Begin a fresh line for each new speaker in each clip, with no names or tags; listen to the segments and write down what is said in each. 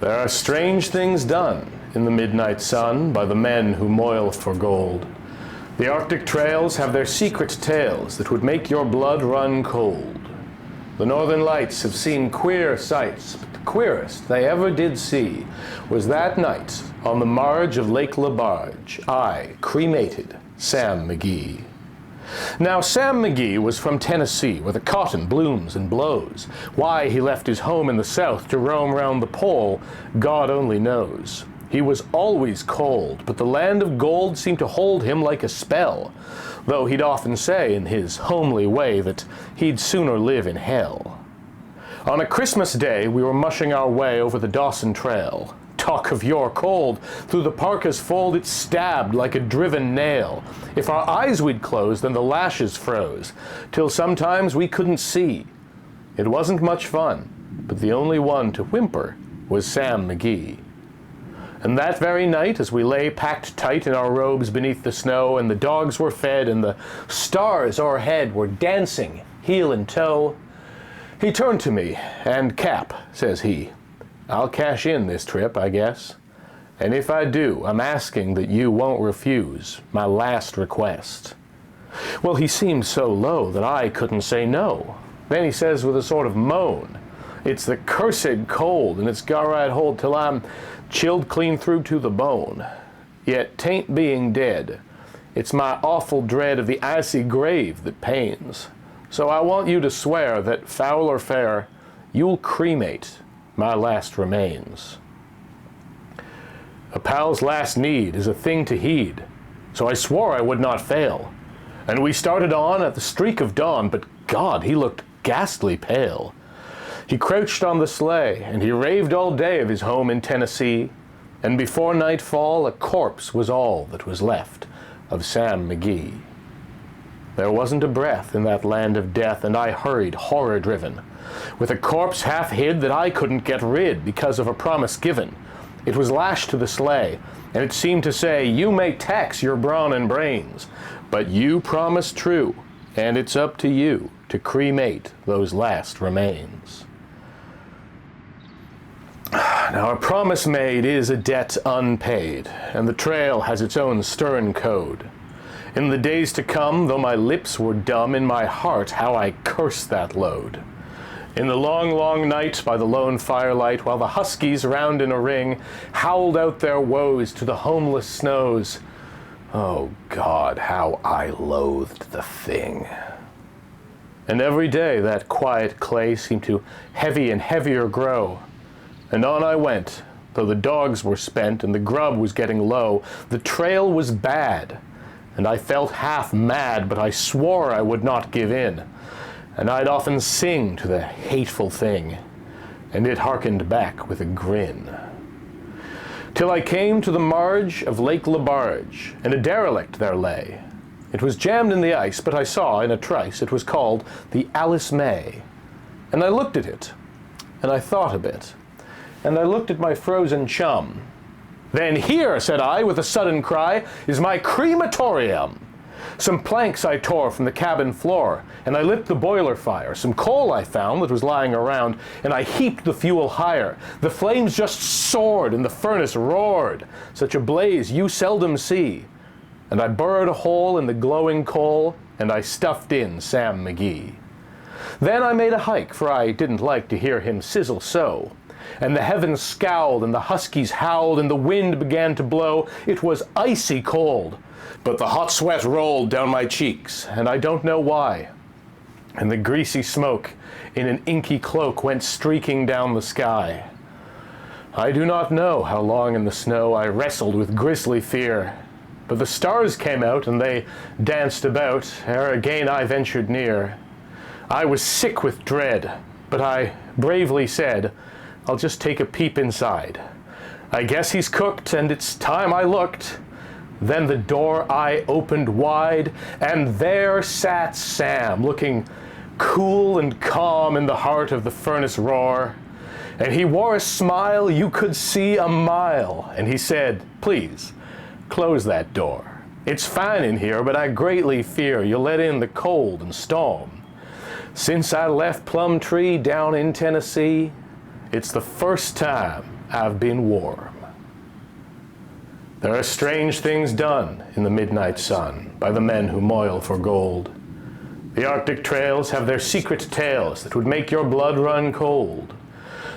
There are strange things done in the midnight sun by the men who moil for gold. The Arctic trails have their secret tales that would make your blood run cold. The northern lights have seen queer sights, but the queerest they ever did see was that night on the marge of Lake LaBarge, I cremated Sam McGee. Now, Sam McGee was from Tennessee, where the cotton blooms and blows. Why he left his home in the South to roam round the pole, God only knows. He was always cold, but the land of gold seemed to hold him like a spell, though he'd often say in his homely way that he'd sooner live in hell. On a Christmas day, we were mushing our way over the Dawson Trail. Talk of your cold, through the parka's fold it stabbed like a driven nail. If our eyes we'd close, then the lashes froze, till sometimes we couldn't see. It wasn't much fun, but the only one to whimper was Sam McGee. And that very night, as we lay packed tight in our robes beneath the snow, and the dogs were fed, and the stars o'erhead were dancing heel and toe, he turned to me, and "Cap," says he, "I'll cash in this trip, I guess. And if I do, I'm asking that you won't refuse my last request." Well, he seemed so low that I couldn't say no. Then he says with a sort of moan, "It's the cursed cold, and it's got right hold till I'm chilled clean through to the bone. Yet 'tain't being dead. It's my awful dread of the icy grave that pains. So I want you to swear that, foul or fair, you'll cremate my last remains." A pal's last need is a thing to heed, so I swore I would not fail. And we started on at the streak of dawn, but God, he looked ghastly pale. He crouched on the sleigh, and he raved all day of his home in Tennessee, and before nightfall a corpse was all that was left of Sam McGee. There wasn't a breath in that land of death, and I hurried horror-driven, with a corpse half hid that I couldn't get rid because of a promise given. It was lashed to the sleigh, and it seemed to say, "You may tax your brawn and brains, but you promised true, and it's up to you to cremate those last remains." Now, a promise made is a debt unpaid, and the trail has its own stern code. In the days to come, though my lips were dumb, in my heart how I cursed that load. In the long, long night by the lone firelight, while the huskies round in a ring howled out their woes to the homeless snows, oh God, how I loathed the thing. And every day that quiet clay seemed to heavy and heavier grow, and on I went, though the dogs were spent and the grub was getting low. The trail was bad, and I felt half mad, but I swore I would not give in. And I'd often sing to the hateful thing, and it hearkened back with a grin. Till I came to the marge of Lake LaBarge, and a derelict there lay. It was jammed in the ice, but I saw in a trice it was called the Alice May. And I looked at it, and I thought a bit, and I looked at my frozen chum. "Then here," said I, with a sudden cry, "is my crematorium." Some planks I tore from the cabin floor, and I lit the boiler fire. Some coal I found that was lying around, and I heaped the fuel higher. The flames just soared, and the furnace roared. Such a blaze you seldom see. And I burrowed a hole in the glowing coal, and I stuffed in Sam McGee. Then I made a hike, for I didn't like to hear him sizzle so. And the heavens scowled, and the huskies howled, and the wind began to blow. It was icy cold, but the hot sweat rolled down my cheeks, and I don't know why. And the greasy smoke in an inky cloak went streaking down the sky. I do not know how long in the snow I wrestled with grisly fear, but the stars came out, and they danced about ere again I ventured near. I was sick with dread, but I bravely said, "I'll just take a peep inside. I guess he's cooked, and it's time I looked." Then the door I opened wide, and there sat Sam, looking cool and calm in the heart of the furnace roar. And he wore a smile you could see a mile, and he said, "Please, close that door. It's fine in here, but I greatly fear you'll let in the cold and storm. Since I left Plum Tree down in Tennessee, it's the first time have been warm. There are strange things done in the midnight sun by the men who moil for gold. The Arctic trails have their secret tales that would make your blood run cold.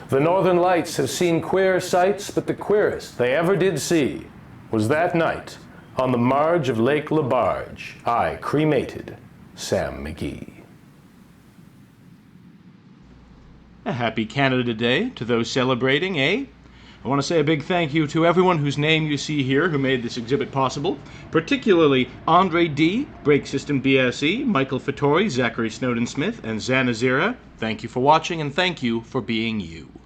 The northern lights have seen queer sights, but the queerest they ever did see was that night on the marge of Lake Labarge, I cremated Sam McGee.
A happy Canada Day to those celebrating, eh? I want to say a big thank you to everyone whose name you see here who made this exhibit possible, particularly Andre D., Brake System BSE, Michael Fattori, Zachary Snowden-Smith, and Zanazira. Thank you for watching, and thank you for being you.